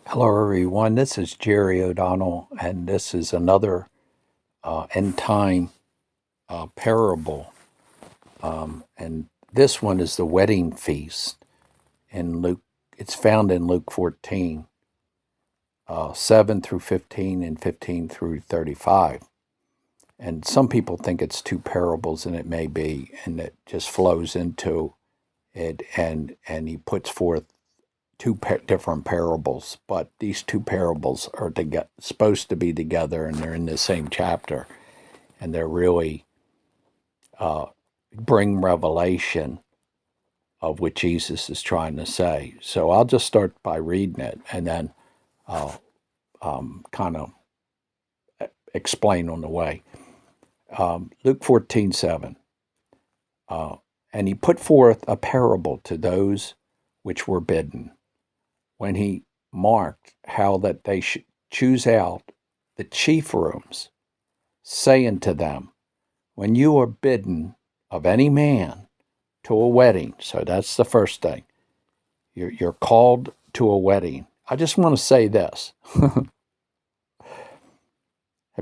Hello, everyone. This is Jerry O'Donnell, and this is another end time parable. And this one is the wedding feast in Luke. It's found in Luke 14, 7 through 15 and 15 through 35. And some people think it's two parables, and it may be, and it just flows into it, and he puts forth different parables, but these two parables are supposed to be together, and they're in the same chapter, and they're really bring revelation of what Jesus is trying to say. So I'll just start by reading it, and then I'll kind of explain on the way. Luke 14:7. And he put forth a parable to those which were bidden, when he marked how that they should choose out the chief rooms, saying to them, when you are bidden of any man to a wedding, so that's the first thing, you're called to a wedding. I just want to say this. Have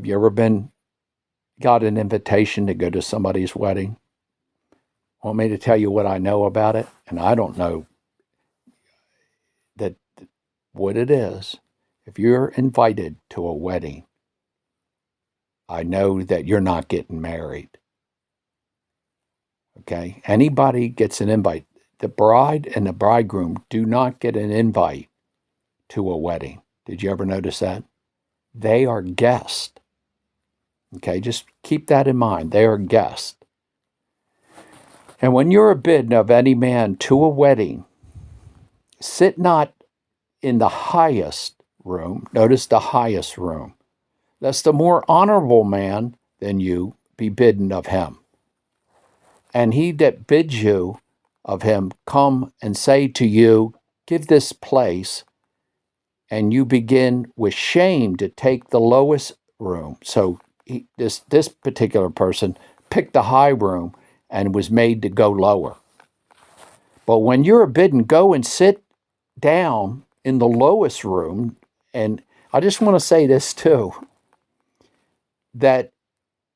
you ever got an invitation to go to somebody's wedding? Want me to tell you what I know about it? And I don't know that what it is. If you're invited to a wedding, I know that you're not getting married. Okay? Anybody gets an invite. The bride and the bridegroom do not get an invite to a wedding. Did you ever notice that? They are guests. Okay? Just keep that in mind. They are guests. And when you're bidden of any man to a wedding, sit not in the highest room. Notice the highest room. Lest the more honorable man than you be bidden of him. And he that bids you of him come and say to you, give this place, and you begin with shame to take the lowest room. So this particular person picked the high room and was made to go lower. But when you're bidden, go and sit down in the lowest room. And I just want to say this too, that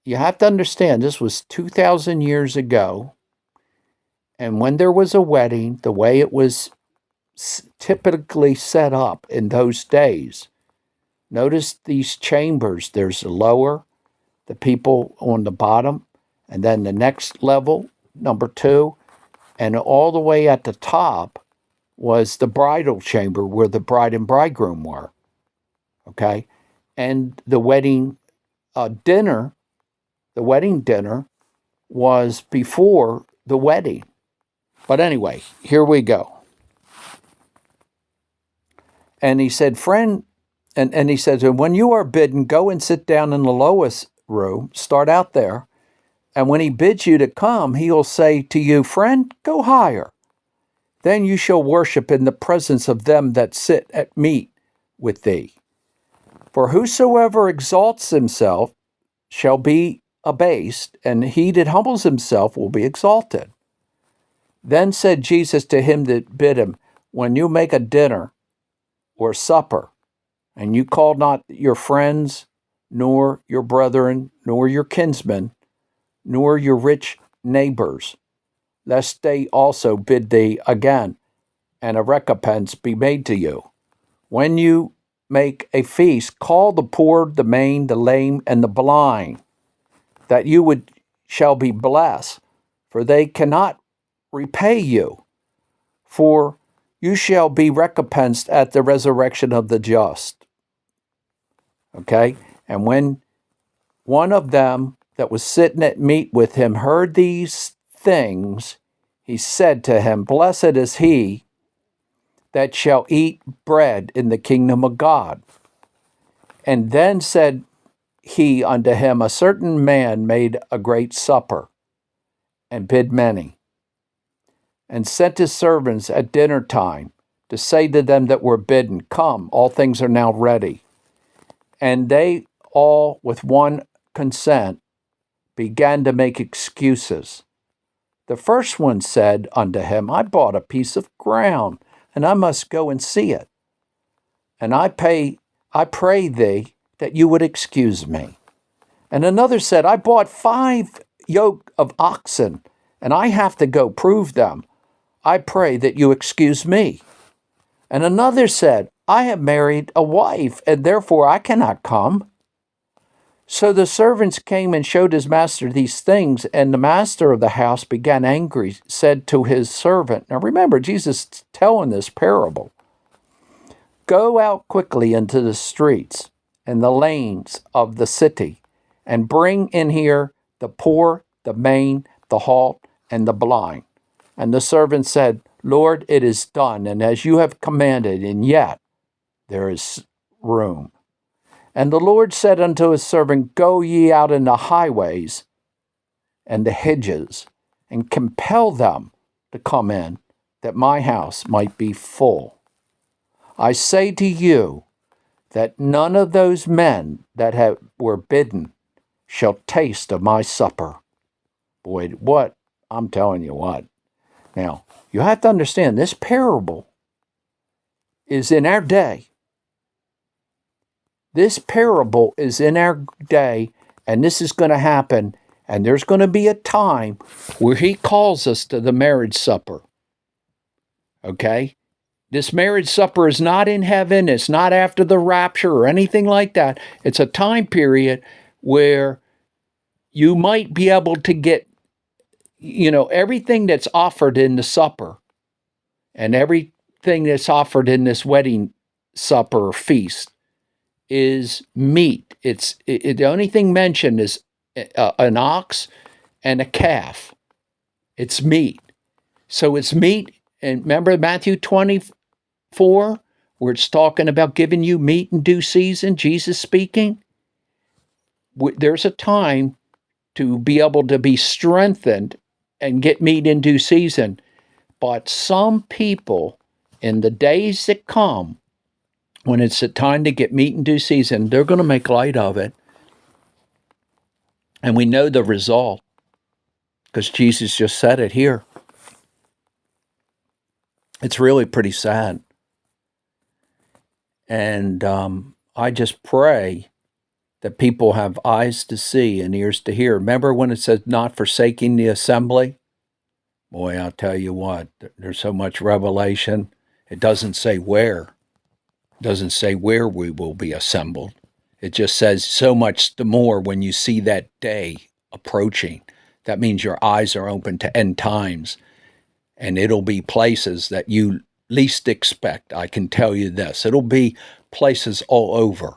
you have to understand this was 2,000 years ago. And when there was a wedding, the way it was typically set up in those days, notice these chambers. There's the lower, the people on the bottom, and then the next level, number 2, and all the way at the top was the bridal chamber where the bride and bridegroom were. Okay? And the wedding dinner, the wedding dinner was before the wedding. But anyway, here we go. And he said, friend, and he says, and when you are bidden, go and sit down in the lowest room, start out there. And when he bids you to come, he'll say to you, friend, go higher. Then you shall worship in the presence of them that sit at meat with thee. For whosoever exalts himself shall be abased, and he that humbles himself will be exalted. Then said Jesus to him that bid him, when you make a dinner or supper, and you call not your friends, nor your brethren, nor your kinsmen, nor your rich neighbors, lest they also bid thee again, and a recompense be made to you. When you make a feast, call the poor, the maimed, the lame, and the blind, that you shall be blessed, for they cannot repay you, for you shall be recompensed at the resurrection of the just. Okay? And when one of them that was sitting at meat with him heard these things, he said to him, blessed is he that shall eat bread in the kingdom of God. And then said he unto him, a certain man made a great supper, and bid many, and sent his servants at dinner time to say to them that were bidden, come, all things are now ready. And they all with one consent began to make excuses. The first one said unto him, I bought a piece of ground, and I must go and see it. and I pray thee that you would excuse me. And another said, I bought 5 yoke of oxen, and I have to go prove them. I pray that you excuse me. And another said, I have married a wife, and therefore I cannot come. So the servants came and showed his master these things, and the master of the house began angry, said to his servant, now remember, Jesus is telling this parable, go out quickly into the streets and the lanes of the city, and bring in here the poor, the maimed, the halt, and the blind. And the servant said, Lord, it is done, and as you have commanded, and yet there is room. And the Lord said unto his servant, go ye out in the highways and the hedges, and compel them to come in, that my house might be full. I say to you that none of those men that were bidden shall taste of my supper. Boy, what? I'm telling you what. Now, you have to understand, this parable is in our day. This parable is in our day, and this is going to happen, and there's going to be a time where he calls us to the marriage supper. Okay? This marriage supper is not in heaven. It's not after the rapture or anything like that. It's a time period where you might be able to get, everything that's offered in the supper and everything that's offered in this wedding supper or feast is meat. The only thing mentioned is an ox and a calf. It's meat. So it's meat. And remember Matthew 24, where it's talking about giving you meat in due season, Jesus speaking? There's a time to be able to be strengthened and get meat in due season. But some people, in the days that come, when it's a time to get meat in due season, they're going to make light of it. And we know the result, because Jesus just said it here. It's really pretty sad. And I just pray that people have eyes to see and ears to hear. Remember when it says not forsaking the assembly? Boy, I'll tell you what, there's so much revelation. It doesn't say where. It doesn't say where we will be assembled. It just says so much the more when you see that day approaching. That means your eyes are open to end times. And it'll be places that you least expect. I can tell you this. It'll be places all over.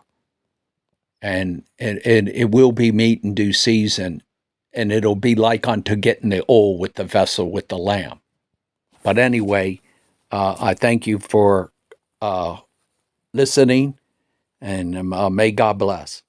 And it will be meat in due season. And it'll be like unto getting the oil with the vessel with the lamb. But anyway, I thank you for listening, and may God bless.